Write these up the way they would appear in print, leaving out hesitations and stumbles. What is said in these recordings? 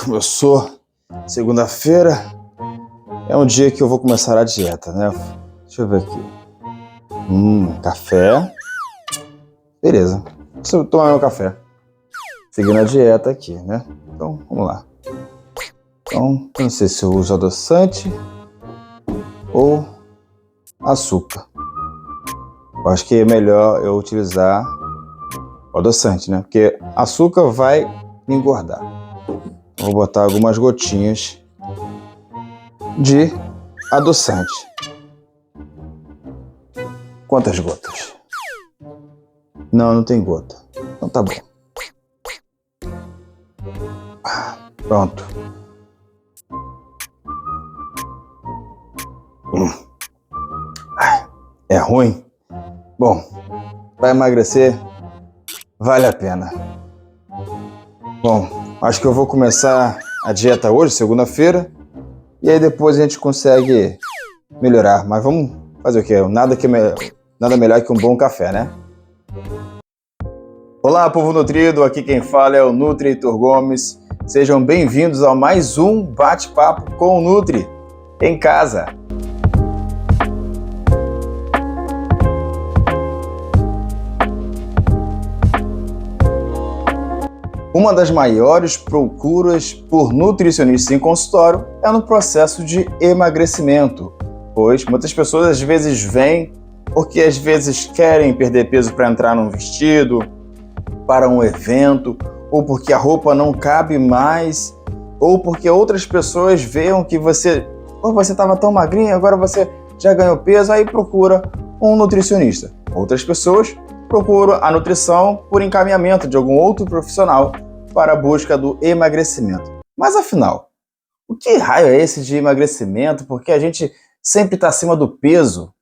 Começou segunda-feira, é um dia que eu vou começar a dieta, né? Deixa eu ver aqui. Café. Beleza, preciso tomar meu café. Seguindo a dieta aqui, né? Então, vamos lá. Então, não sei se eu uso adoçante ou açúcar. Eu acho que é melhor eu utilizar o adoçante, né? Porque açúcar vai me engordar. Vou botar algumas gotinhas de adoçante. Quantas gotas? Não tem gota. Então tá bom. Pronto. É ruim? Bom, para emagrecer vale a pena. Bom, acho que eu vou começar a dieta hoje, segunda-feira, e aí depois a gente consegue melhorar. Mas vamos fazer o quê? Nada melhor que um bom café, né? Olá, povo nutrido, aqui quem fala é o Nutri Heitor Gomes. Sejam bem-vindos a mais um bate-papo com o Nutri em casa. Uma das maiores procuras por nutricionistas em consultório é no processo de emagrecimento, pois muitas pessoas às vezes vêm porque às vezes querem perder peso para entrar num vestido, para um evento, ou porque a roupa não cabe mais, ou porque outras pessoas veem que você estava tão magrinho, agora você já ganhou peso, aí procura um nutricionista. Outras pessoas procuram a nutrição por encaminhamento de algum outro profissional para a busca do emagrecimento. Mas afinal, o que raio é esse de emagrecimento? Porque a gente sempre está acima do peso?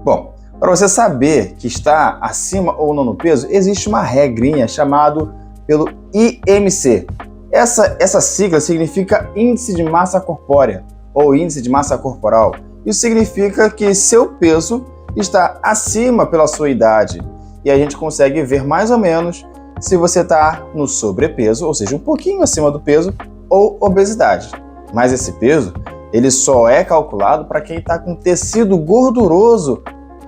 Bom, para você saber que está acima ou não no peso, existe uma regrinha chamada pelo IMC. Essa sigla significa Índice de Massa Corpórea ou Índice de Massa Corporal. Isso significa que seu peso está acima pela sua idade. E a gente consegue ver mais ou menos se você está no sobrepeso, ou seja, um pouquinho acima do peso, ou obesidade. Mas esse peso, ele só é calculado para quem está com tecido gorduroso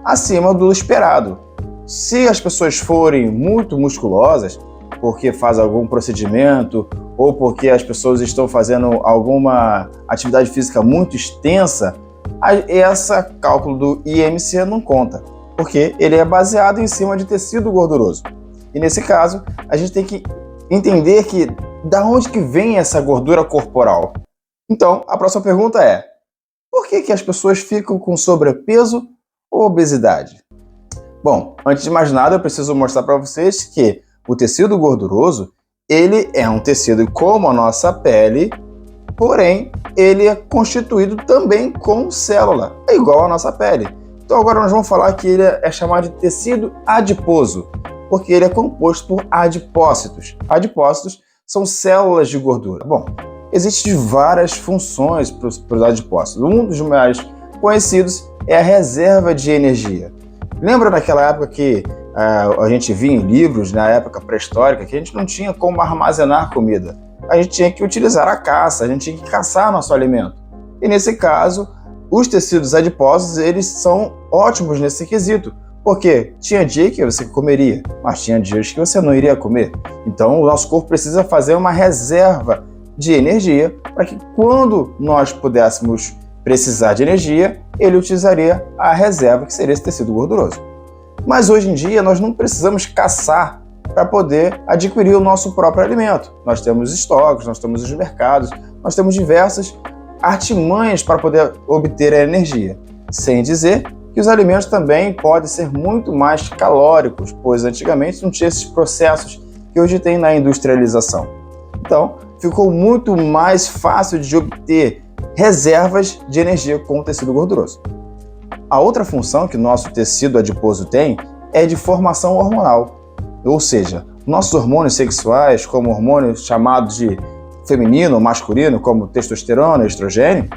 acima do esperado. Se as pessoas forem muito musculosas, porque faz algum procedimento, ou porque as pessoas estão fazendo alguma atividade física muito extensa, esse cálculo do IMC não conta, porque ele é baseado em cima de tecido gorduroso. E nesse caso, a gente tem que entender que da onde que vem essa gordura corporal. Então, a próxima pergunta é: por que as pessoas ficam com sobrepeso ou obesidade? Bom, antes de mais nada, eu preciso mostrar para vocês que o tecido gorduroso, ele é um tecido como a nossa pele, porém, ele é constituído também com célula, é igual à nossa pele. Então agora nós vamos falar que ele é chamado de tecido adiposo, porque ele é composto por adipócitos. Adipócitos são células de gordura. Bom, existem várias funções para os adipócitos. Um dos mais conhecidos é a reserva de energia. Lembra naquela época que a gente via em livros, na época pré-histórica, que a gente não tinha como armazenar comida. A gente tinha que utilizar a caça, a gente tinha que caçar nosso alimento. E nesse caso, os tecidos adiposos, eles são ótimos nesse quesito, porque tinha dia que você comeria, mas tinha dias que você não iria comer. Então, o nosso corpo precisa fazer uma reserva de energia para que quando nós pudéssemos precisar de energia, ele utilizaria a reserva, que seria esse tecido gorduroso. Mas hoje em dia, nós não precisamos caçar para poder adquirir o nosso próprio alimento. Nós temos estoques, nós temos os mercados, nós temos diversas artimanhas para poder obter a energia. Sem dizer que os alimentos também podem ser muito mais calóricos, pois antigamente não tinha esses processos que hoje tem na industrialização. Então, ficou muito mais fácil de obter reservas de energia com o tecido gorduroso. A outra função que o nosso tecido adiposo tem é de formação hormonal, ou seja, nossos hormônios sexuais, como hormônios chamados de feminino ou masculino, como testosterona e estrogênio,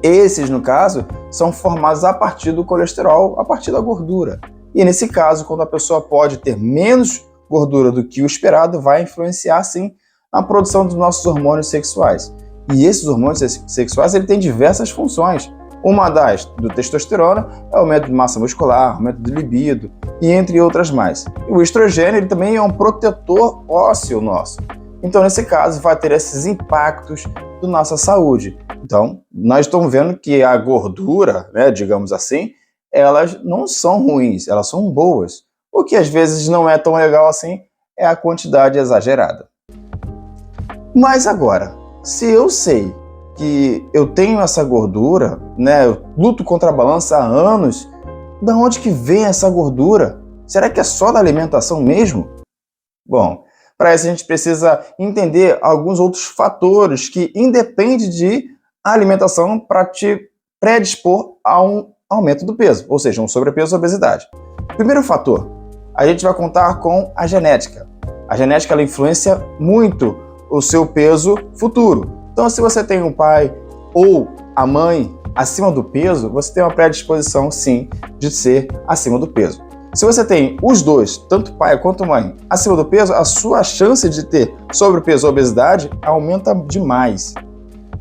esses, no caso, são formados a partir do colesterol, a partir da gordura. E nesse caso, quando a pessoa pode ter menos gordura do que o esperado, vai influenciar, sim, na produção dos nossos hormônios sexuais. E esses hormônios sexuais ele têm diversas funções. Uma das, do testosterona, é o aumento de massa muscular, aumento de libido, e entre outras mais. E o estrogênio ele também é um protetor ósseo nosso. Então, nesse caso, vai ter esses impactos da nossa saúde. Então, nós estamos vendo que a gordura, né, digamos assim, elas não são ruins, elas são boas. O que às vezes não é tão legal assim é a quantidade exagerada. Mas agora, se eu sei que eu tenho essa gordura, né, eu luto contra a balança há anos, da onde que vem essa gordura? Será que é só da alimentação mesmo? Bom, para isso a gente precisa entender alguns outros fatores que independem de alimentação para te predispor a um aumento do peso, ou seja, um sobrepeso ou obesidade. Primeiro fator, a gente vai contar com a genética. A genética ela influencia muito o seu peso futuro. Então, se você tem um pai ou a mãe acima do peso, você tem uma predisposição, sim, de ser acima do peso. Se você tem os dois, tanto pai quanto mãe, acima do peso, a sua chance de ter sobrepeso ou obesidade aumenta demais.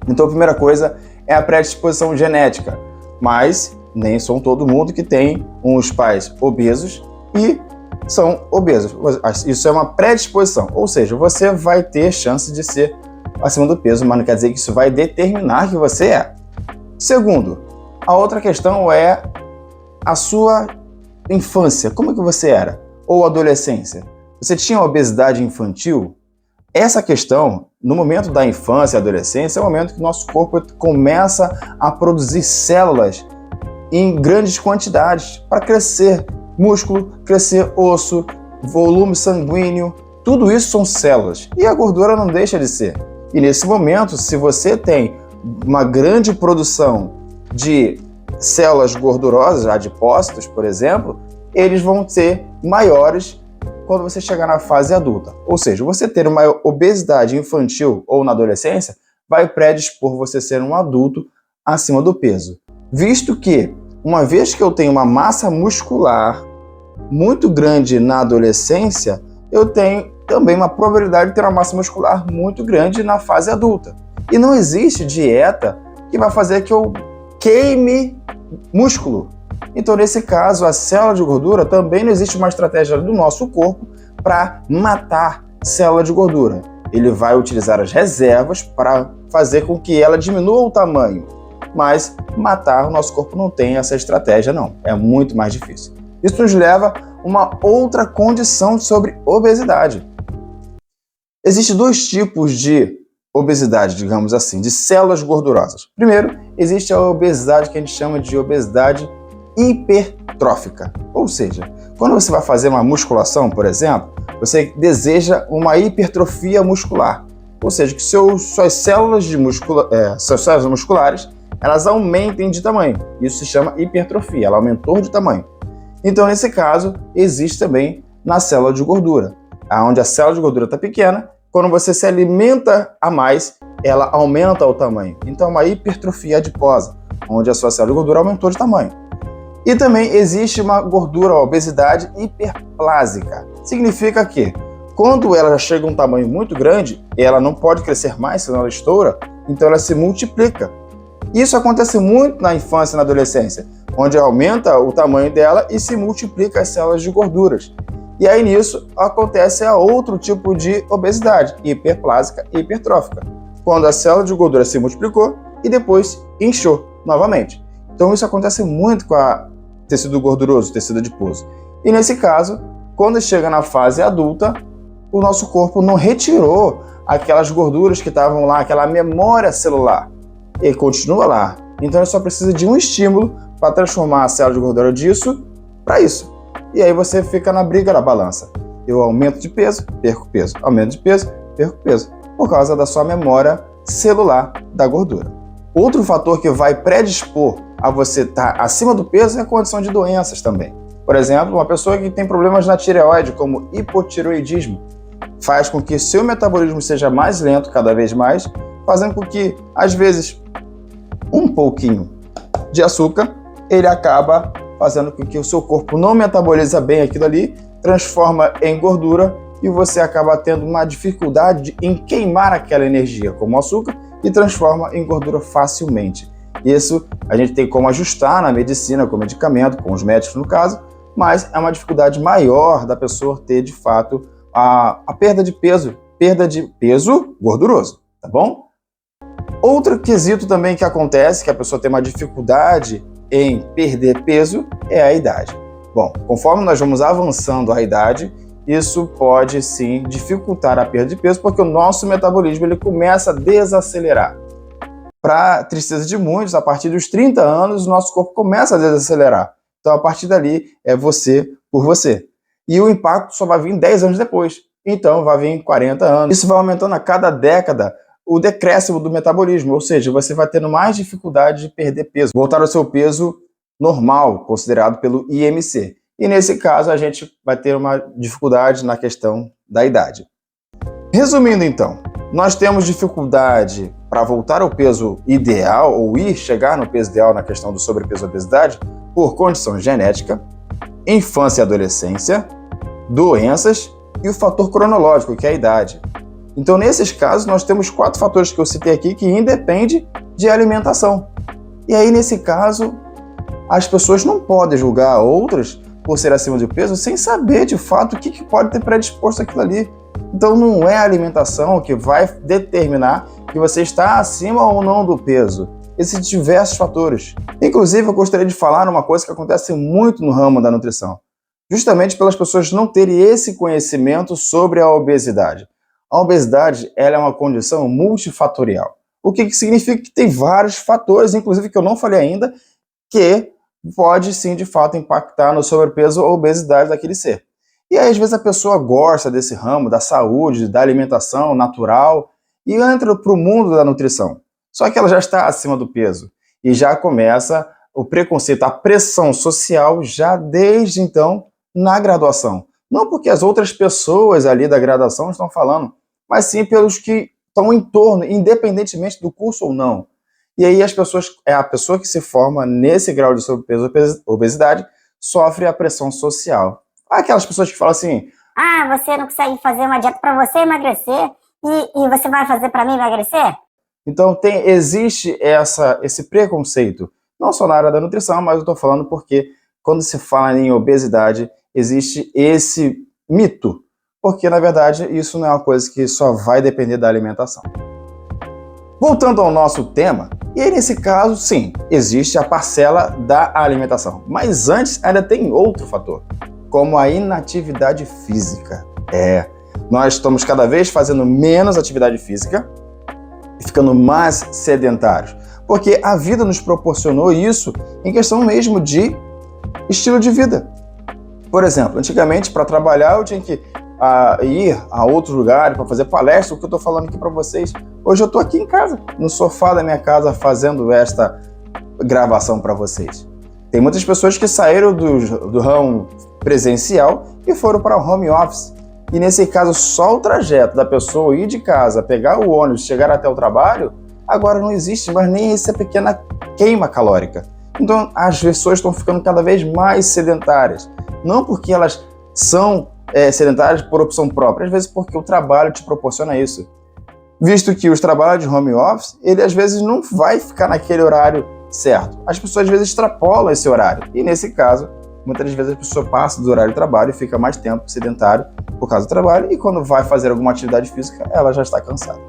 Então, a primeira coisa é a predisposição genética. Mas nem são todo mundo que tem uns pais obesos e são obesos. Isso é uma predisposição, ou seja, você vai ter chance de ser acima do peso, mas não quer dizer que isso vai determinar que você é. Segundo, a outra questão é a sua infância. Como é que você era? Ou adolescência? Você tinha obesidade infantil? Essa questão, no momento da infância e adolescência, é o momento que o nosso corpo começa a produzir células em grandes quantidades para crescer músculo, crescer osso, volume sanguíneo. Tudo isso são células. E a gordura não deixa de ser. E nesse momento, se você tem uma grande produção de células gordurosas, adipócitos, por exemplo, eles vão ser maiores quando você chegar na fase adulta. Ou seja, você ter uma obesidade infantil ou na adolescência vai predispor você a ser um adulto acima do peso. Visto que, uma vez que eu tenho uma massa muscular muito grande na adolescência, eu tenho também uma probabilidade de ter uma massa muscular muito grande na fase adulta. E não existe dieta que vai fazer que eu queime músculo. Então, nesse caso, a célula de gordura também não existe uma estratégia do nosso corpo para matar célula de gordura. Ele vai utilizar as reservas para fazer com que ela diminua o tamanho. Mas matar o nosso corpo não tem essa estratégia, não. É muito mais difícil. Isso nos leva a uma outra condição sobre obesidade. Existem dois tipos de obesidade, digamos assim, de células gordurosas. Primeiro, existe a obesidade que a gente chama de obesidade hipertrófica. Ou seja, quando você vai fazer uma musculação, por exemplo, você deseja uma hipertrofia muscular. Ou seja, que suas células musculares elas aumentem de tamanho. Isso se chama hipertrofia, ela aumentou de tamanho. Então, nesse caso, existe também na célula de gordura, onde a célula de gordura está pequena, quando você se alimenta a mais, ela aumenta o tamanho. Então, é uma hipertrofia adiposa, onde a sua célula de gordura aumentou de tamanho. E também existe uma gordura, uma obesidade hiperplásica. Significa que, quando ela já chega a um tamanho muito grande, ela não pode crescer mais, senão ela estoura, então ela se multiplica. Isso acontece muito na infância e na adolescência, onde aumenta o tamanho dela e se multiplica as células de gorduras. E aí nisso acontece outro tipo de obesidade, hiperplásica e hipertrófica, quando a célula de gordura se multiplicou e depois inchou novamente. Então isso acontece muito com o tecido gorduroso, tecido adiposo. E nesse caso, quando chega na fase adulta, o nosso corpo não retirou aquelas gorduras que estavam lá, aquela memória celular. Ele continua lá. Então ele só precisa de um estímulo para transformar a célula de gordura disso para isso. E aí você fica na briga da balança. Eu aumento de peso, perco peso. Aumento de peso, perco peso. Por causa da sua memória celular da gordura. Outro fator que vai predispor a você estar acima do peso é a condição de doenças também. Por exemplo, uma pessoa que tem problemas na tireoide, como hipotireoidismo, faz com que seu metabolismo seja mais lento cada vez mais, fazendo com que, às vezes, um pouquinho de açúcar, ele acaba fazendo com que o seu corpo não metaboliza bem aquilo ali, transforma em gordura e você acaba tendo uma dificuldade em queimar aquela energia, como o açúcar, e transforma em gordura facilmente. Isso a gente tem como ajustar na medicina, com medicamento, com os médicos no caso, mas é uma dificuldade maior da pessoa ter de fato a perda de peso gorduroso, tá bom? Outro quesito também que acontece, que a pessoa tem uma dificuldade em perder peso, é a idade. Bom, conforme nós vamos avançando a idade, isso pode sim dificultar a perda de peso, porque o nosso metabolismo ele começa a desacelerar. Para tristeza de muitos, a partir dos 30 anos, o nosso corpo começa a desacelerar. Então, a partir dali, é você por você. E o impacto só vai vir 10 anos depois. Então, vai vir 40 anos. Isso vai aumentando a cada década o decréscimo do metabolismo, ou seja, você vai tendo mais dificuldade de perder peso, voltar ao seu peso normal, considerado pelo IMC. E nesse caso, a gente vai ter uma dificuldade na questão da idade. Resumindo, então, nós temos dificuldade para voltar ao peso ideal ou chegar no peso ideal na questão do sobrepeso e obesidade por condição genética, infância e adolescência, doenças e o fator cronológico, que é a idade. Então, nesses casos, nós temos 4 fatores que eu citei aqui que independem de alimentação. E aí, nesse caso, as pessoas não podem julgar outras por ser acima do peso sem saber, de fato, o que pode ter predisposto aquilo ali. Então, não é a alimentação que vai determinar que você está acima ou não do peso. Existem diversos fatores. Inclusive, eu gostaria de falar uma coisa que acontece muito no ramo da nutrição, justamente pelas pessoas não terem esse conhecimento sobre a obesidade. A obesidade ela é uma condição multifatorial. O que significa que tem vários fatores, inclusive que eu não falei ainda, que pode sim, de fato, impactar no sobrepeso ou obesidade daquele ser. E aí, às vezes, a pessoa gosta desse ramo, da saúde, da alimentação natural, e entra para o mundo da nutrição. Só que ela já está acima do peso. E já começa o preconceito, a pressão social, já desde então, na graduação. Não porque as outras pessoas ali da graduação estão falando, mas sim pelos que estão em torno, independentemente do curso ou não. E aí a pessoa que se forma nesse grau de sobrepeso ou obesidade sofre a pressão social. Aquelas pessoas que falam assim: ah, você não consegue fazer uma dieta para você emagrecer e você vai fazer para mim emagrecer? Então existe esse preconceito, não só na área da nutrição, mas eu estou falando porque quando se fala em obesidade, existe esse mito, porque na verdade isso não é uma coisa que só vai depender da alimentação. Voltando ao nosso tema, e aí nesse caso, sim, existe a parcela da alimentação, mas antes ainda tem outro fator, como a inatividade física. Nós estamos cada vez fazendo menos atividade física e ficando mais sedentários, porque a vida nos proporcionou isso em questão mesmo de estilo de vida. Por exemplo, antigamente para trabalhar eu tinha que ir a outro lugar para fazer palestra, o que eu estou falando aqui para vocês. Hoje eu estou aqui em casa, no sofá da minha casa, fazendo esta gravação para vocês. Tem muitas pessoas que saíram do ramo presencial e foram para o home office. E nesse caso, só o trajeto da pessoa ir de casa, pegar o ônibus, chegar até o trabalho, agora não existe mais nem essa pequena queima calórica. Então as pessoas estão ficando cada vez mais sedentárias. Não porque elas são sedentárias por opção própria, às vezes porque o trabalho te proporciona isso. Visto que os trabalhos de home office, ele às vezes não vai ficar naquele horário certo. As pessoas às vezes extrapolam esse horário. E nesse caso, muitas vezes a pessoa passa do horário de trabalho e fica mais tempo sedentário por causa do trabalho, e quando vai fazer alguma atividade física, ela já está cansada.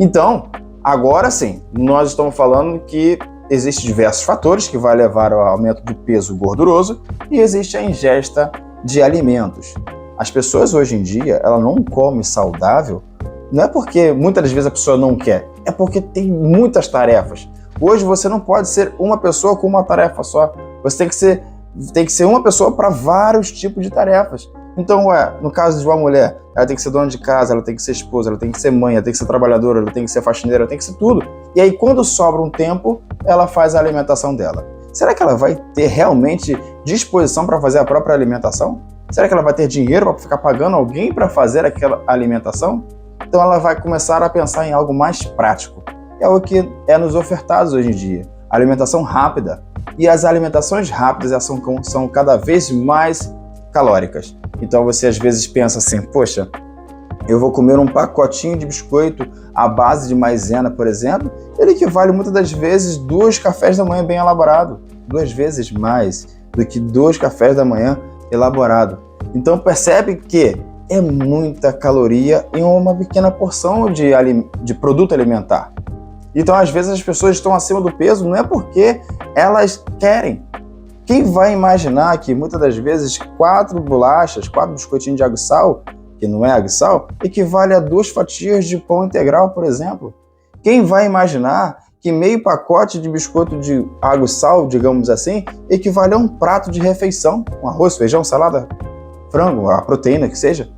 Então, agora sim, nós estamos falando que existem diversos fatores que vão levar ao aumento do peso gorduroso e existe a ingesta de alimentos. As pessoas hoje em dia, ela não come saudável, não é porque muitas das vezes a pessoa não quer, é porque tem muitas tarefas. Hoje você não pode ser uma pessoa com uma tarefa só, você tem que ser uma pessoa para vários tipos de tarefas. Então, no caso de uma mulher, ela tem que ser dona de casa, ela tem que ser esposa, ela tem que ser mãe, ela tem que ser trabalhadora, ela tem que ser faxineira, ela tem que ser tudo. E aí, quando sobra um tempo, ela faz a alimentação dela. Será que ela vai ter realmente disposição para fazer a própria alimentação? Será que ela vai ter dinheiro para ficar pagando alguém para fazer aquela alimentação? Então, ela vai começar a pensar em algo mais prático. É o que é nos ofertados hoje em dia. Alimentação rápida. E as alimentações rápidas são cada vez mais calóricas. Então você às vezes pensa assim: poxa, eu vou comer um pacotinho de biscoito à base de maisena, por exemplo, ele equivale muitas das vezes 2 cafés da manhã bem elaborados, 2 vezes mais do que 2 cafés da manhã elaborados. Então percebe que é muita caloria em uma pequena porção de produto alimentar. Então às vezes as pessoas estão acima do peso não é porque elas querem. Quem vai imaginar que muitas das vezes 4 bolachas, 4 biscoitinhos de água e sal, que não é água e sal, equivale a 2 fatias de pão integral, por exemplo? Quem vai imaginar que meio pacote de biscoito de água e sal, digamos assim, equivale a um prato de refeição, um arroz, feijão, salada, frango, a proteína que seja?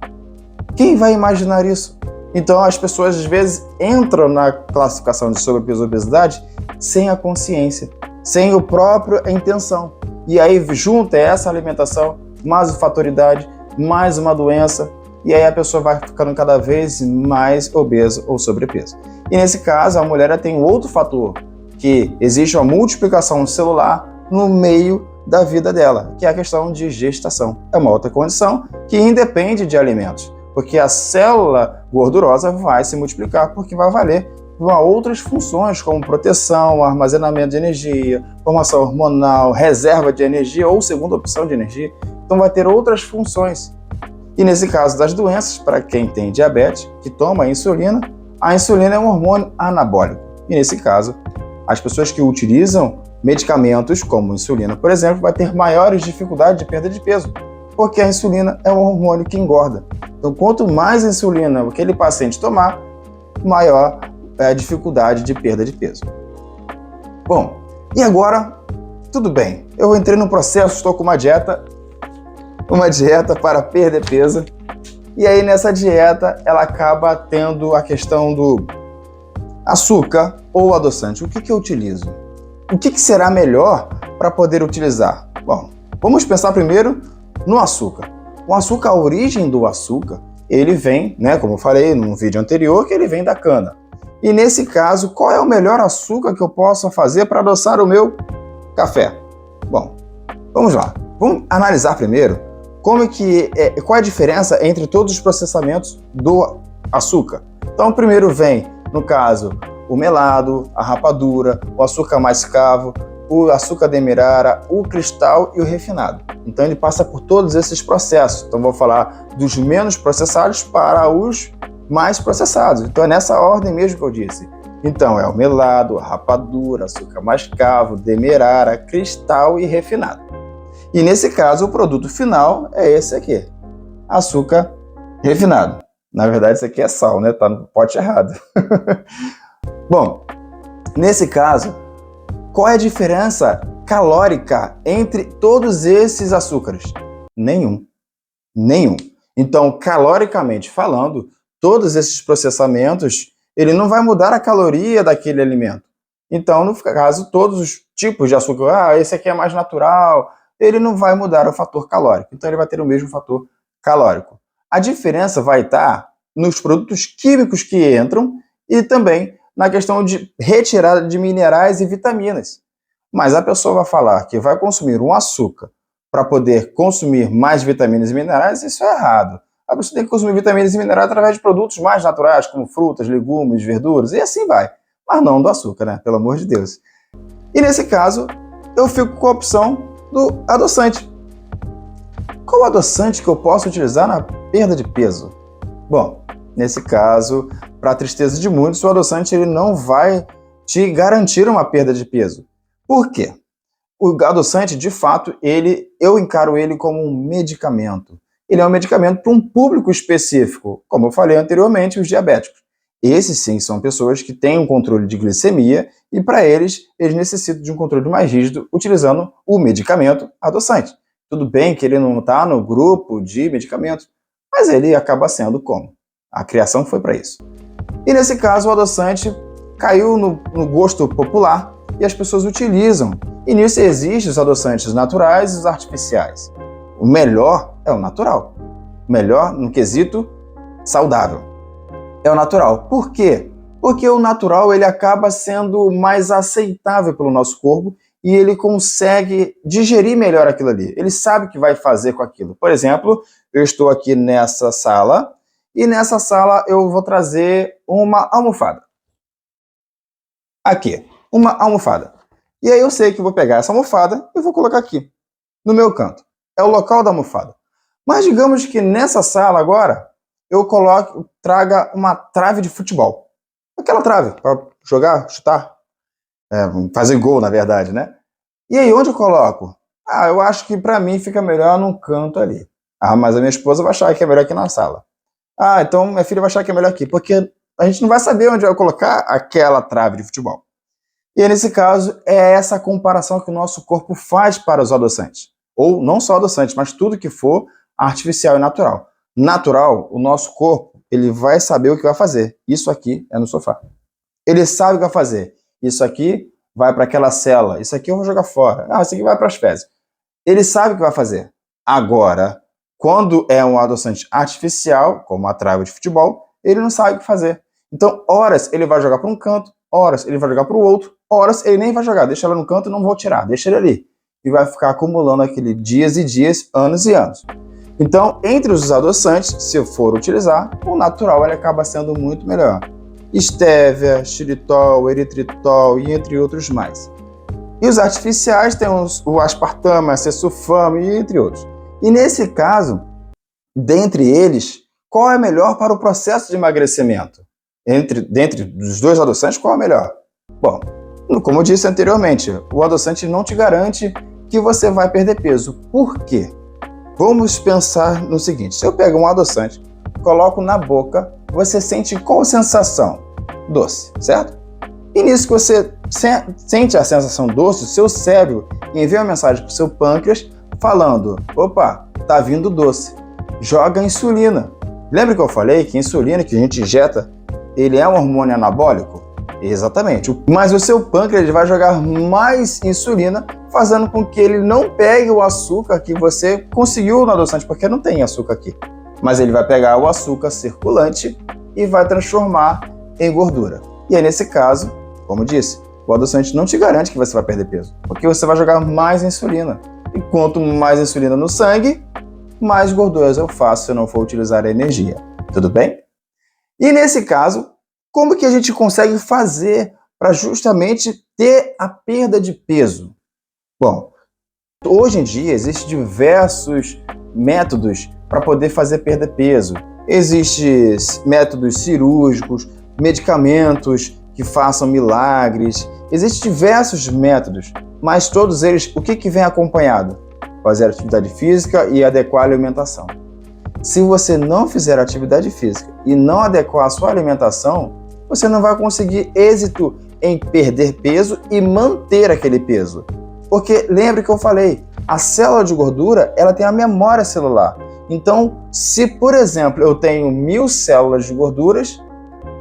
Quem vai imaginar isso? Então as pessoas às vezes entram na classificação de sobrepeso e obesidade sem a consciência, sem a própria intenção. E aí junta essa alimentação, mais o fator idade, mais uma doença, e aí a pessoa vai ficando cada vez mais obesa ou sobrepeso. E nesse caso, a mulher tem outro fator, que existe uma multiplicação celular no meio da vida dela, que é a questão de gestação. É uma outra condição que independe de alimentos, porque a célula gordurosa vai se multiplicar, porque vai valer para outras funções, como proteção, armazenamento de energia, formação hormonal, reserva de energia ou segunda opção de energia. Então vai ter outras funções. E nesse caso das doenças, para quem tem diabetes, que toma a insulina é um hormônio anabólico. E nesse caso, as pessoas que utilizam medicamentos como insulina, por exemplo, vai ter maiores dificuldades de perda de peso, porque a insulina é um hormônio que engorda. Então, quanto mais insulina aquele paciente tomar, maior é a dificuldade de perda de peso. Bom, e agora, tudo bem, eu entrei no processo, estou com uma dieta para perder peso, e aí nessa dieta ela acaba tendo a questão do açúcar ou adoçante. O que eu utilizo? O que será melhor para poder utilizar? Bom, vamos pensar primeiro no açúcar. O açúcar, a origem do açúcar, ele vem, como eu falei num vídeo anterior, que ele vem da cana. E nesse caso, qual é o melhor açúcar que eu possa fazer para adoçar o meu café? Bom, vamos lá. Vamos analisar primeiro qual é a diferença entre todos os processamentos do açúcar. Então, primeiro vem, no caso, o melado, a rapadura, o açúcar mascavo, o açúcar demerara, o cristal e o refinado. Então, ele passa por todos esses processos. Então, vou falar dos menos processados para os mais processados. Então é nessa ordem mesmo que eu disse. Então é o melado, a rapadura, açúcar mascavo, demerara, cristal e refinado. E nesse caso o produto final é esse aqui, açúcar refinado. Na verdade isso aqui é sal, tá no pote errado. Bom, nesse caso, qual é a diferença calórica entre todos esses açúcares? Nenhum. Então, caloricamente falando, todos esses processamentos, ele não vai mudar a caloria daquele alimento. Então, no caso, todos os tipos de açúcar, esse aqui é mais natural, ele não vai mudar o fator calórico. Então, ele vai ter o mesmo fator calórico. A diferença vai estar nos produtos químicos que entram e também na questão de retirada de minerais e vitaminas. Mas a pessoa vai falar que vai consumir um açúcar para poder consumir mais vitaminas e minerais, isso é errado. A pessoa tem que consumir vitaminas e minerais através de produtos mais naturais, como frutas, legumes, verduras, e assim vai. Mas não do açúcar, pelo amor de Deus. E nesse caso, eu fico com a opção do adoçante. Qual adoçante que eu posso utilizar na perda de peso? Bom, nesse caso, para a tristeza de muitos, o adoçante ele não vai te garantir uma perda de peso. Por quê? O adoçante, de fato, eu encaro ele como um medicamento. Ele é um medicamento para um público específico, como eu falei anteriormente, os diabéticos. Esses sim são pessoas que têm um controle de glicemia e para eles necessitam de um controle mais rígido utilizando o medicamento adoçante. Tudo bem que ele não está no grupo de medicamentos, mas ele acaba sendo como? A criação foi para isso. E nesse caso o adoçante caiu no gosto popular e as pessoas utilizam. E nisso existem os adoçantes naturais e os artificiais. O melhor é o natural. O melhor no quesito saudável é o natural. Por quê? Porque o natural ele acaba sendo mais aceitável pelo nosso corpo e ele consegue digerir melhor aquilo ali. Ele sabe o que vai fazer com aquilo. Por exemplo, eu estou aqui nessa sala E nessa sala eu vou trazer uma almofada. Aqui, uma almofada. E aí eu sei que eu vou pegar essa almofada e vou colocar aqui, no meu canto. É o local da almofada. Mas digamos que nessa sala agora, eu traga uma trave de futebol. Aquela trave, para jogar, chutar, fazer gol, na verdade, né? E aí, onde eu coloco? Eu acho que para mim fica melhor num canto ali. Mas a minha esposa vai achar que é melhor aqui na sala. Então minha filha vai achar que é melhor aqui, porque a gente não vai saber onde vai colocar aquela trave de futebol. E aí, nesse caso, é essa comparação que o nosso corpo faz para os adoçantes. Ou não só adoçantes, mas tudo que for artificial e natural. Natural, o nosso corpo, ele vai saber o que vai fazer. Isso aqui é no sofá. Ele sabe o que vai fazer. Isso aqui vai para aquela célula. Isso aqui eu vou jogar fora. Isso aqui vai para as fezes. Ele sabe o que vai fazer. Agora, quando é um adoçante artificial, como a trave de futebol, ele não sabe o que fazer. Então, horas ele vai jogar para um canto, horas ele vai jogar para o outro, horas ele nem vai jogar. Deixa ela no canto e não vou tirar. Deixa ele ali. E vai ficar acumulando aquele dias e dias, anos e anos. Então, entre os adoçantes, se eu for utilizar, o natural ele acaba sendo muito melhor. Estévia, xilitol, eritritol e entre outros mais. E os artificiais tem o aspartame, a cesulfame e entre outros. E nesse caso, dentre eles, qual é melhor para o processo de emagrecimento? Dentre os dois adoçantes, qual é melhor? Bom, como eu disse anteriormente, o adoçante não te garante que você vai perder peso. Por quê? Vamos pensar no seguinte, se eu pego um adoçante, coloco na boca, você sente qual sensação? Doce, certo? E nisso que você sente a sensação doce, o seu cérebro envia uma mensagem para o seu pâncreas falando, opa, tá vindo doce, joga insulina. Lembra que eu falei que a insulina que a gente injeta, ele é um hormônio anabólico? Exatamente, mas o seu pâncreas vai jogar mais insulina, fazendo com que ele não pegue o açúcar que você conseguiu no adoçante, porque não tem açúcar aqui. Mas ele vai pegar o açúcar circulante e vai transformar em gordura. E aí, nesse caso, como disse, o adoçante não te garante que você vai perder peso, porque você vai jogar mais insulina. E quanto mais insulina no sangue, mais gorduras eu faço se eu não for utilizar a energia. Tudo bem? E nesse caso, como que a gente consegue fazer para justamente ter a perda de peso? Bom, hoje em dia existem diversos métodos para poder fazer perder peso. Existem métodos cirúrgicos, medicamentos que façam milagres. Existem diversos métodos, mas todos eles, o que vem acompanhado? Fazer atividade física e adequar a alimentação. Se você não fizer atividade física e não adequar a sua alimentação, você não vai conseguir êxito em perder peso e manter aquele peso. Porque lembre que eu falei, a célula de gordura ela tem a memória celular. Então, se por exemplo eu tenho 1000 células de gorduras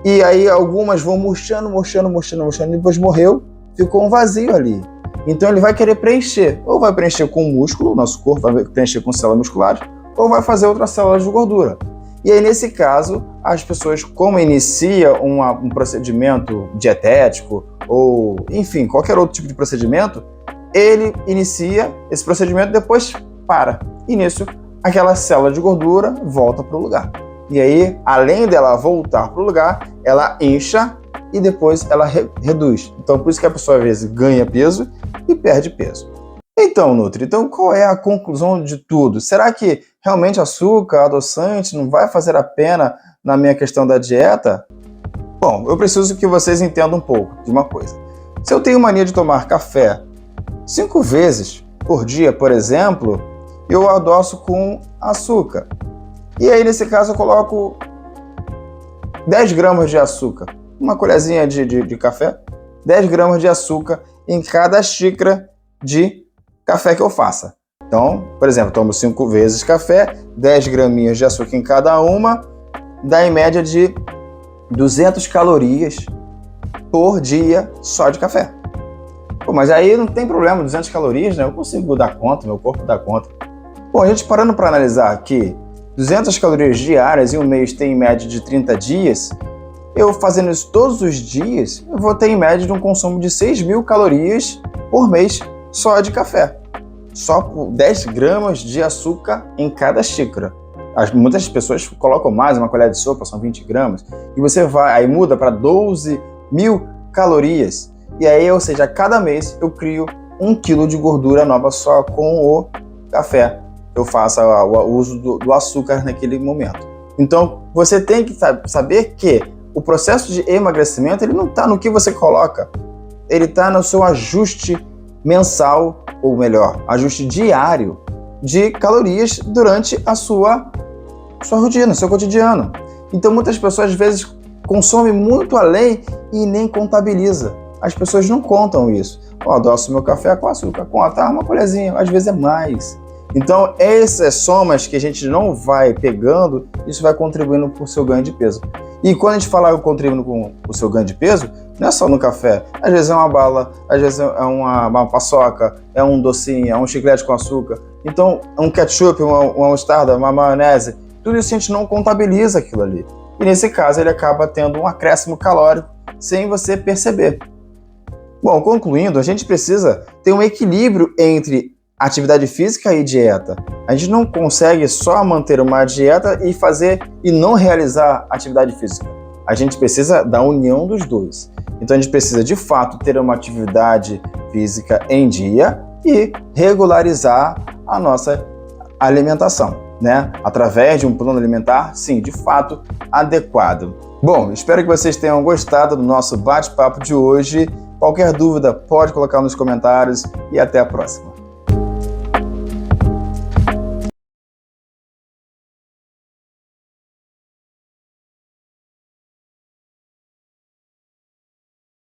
e aí algumas vão murchando e depois morreu, ficou um vazio ali. Então ele vai querer preencher, ou vai preencher com músculo, nosso corpo vai preencher com células musculares, ou vai fazer outras células de gordura. E aí, nesse caso, as pessoas, como inicia um procedimento dietético, ou enfim, qualquer outro tipo de procedimento, ele inicia esse procedimento e depois para. E nisso, aquela célula de gordura volta para o lugar. E aí, além dela voltar para o lugar, ela incha e depois ela reduz. Então, por isso que a pessoa às vezes ganha peso e perde peso. Então, Nutri, qual é a conclusão de tudo? Será que realmente açúcar, adoçante não vai fazer a pena na minha questão da dieta? Bom, eu preciso que vocês entendam um pouco de uma coisa. Se eu tenho mania de tomar café 5 vezes por dia, por exemplo, eu adoço com açúcar. E aí, nesse caso, eu coloco 10 gramas de açúcar, uma colherzinha de café, 10 gramas de açúcar em cada xícara de café que eu faça. Então, por exemplo, eu tomo 5 vezes café, 10 graminhas de açúcar em cada uma, dá em média de 200 calorias por dia só de café. Pô, mas aí não tem problema, 200 calorias, né? Eu consigo dar conta, meu corpo dá conta. Bom, a gente parando para analisar que 200 calorias diárias em um mês tem em média de 30 dias, eu fazendo isso todos os dias, eu vou ter em média de um consumo de 6.000 calorias por mês só de café. Só por 10 gramas de açúcar em cada xícara. Muitas pessoas colocam mais, uma colher de sopa, são 20 gramas, e você aí muda para 12.000 calorias. E aí, ou seja, a cada mês eu crio 1 quilo de gordura nova só com o café. Eu faço o uso do açúcar naquele momento. Então, você tem que saber que o processo de emagrecimento, ele não está no que você coloca, ele está no seu ajuste mensal, ou melhor, ajuste diário de calorias durante a sua rotina, seu cotidiano. Então, muitas pessoas, às vezes, consomem muito além e nem contabiliza. As pessoas não contam isso. Eu adoço meu café com açúcar, uma colherzinha, às vezes é mais. Então, essas somas que a gente não vai pegando, isso vai contribuindo para o seu ganho de peso. E quando a gente fala contribuindo com o seu ganho de peso, não é só no café. Às vezes é uma bala, às vezes é uma paçoca, é um docinho, é um chiclete com açúcar. Então, um ketchup, uma mostarda, uma maionese, tudo isso a gente não contabiliza aquilo ali. E nesse caso, ele acaba tendo um acréscimo calórico sem você perceber. Bom, concluindo, a gente precisa ter um equilíbrio entre atividade física e dieta. A gente não consegue só manter uma dieta e não realizar atividade física. A gente precisa da união dos dois. Então a gente precisa de fato ter uma atividade física em dia e regularizar a nossa alimentação, né? Através de um plano alimentar, sim, de fato, adequado. Bom, espero que vocês tenham gostado do nosso bate-papo de hoje. Qualquer dúvida, pode colocar nos comentários e até a próxima.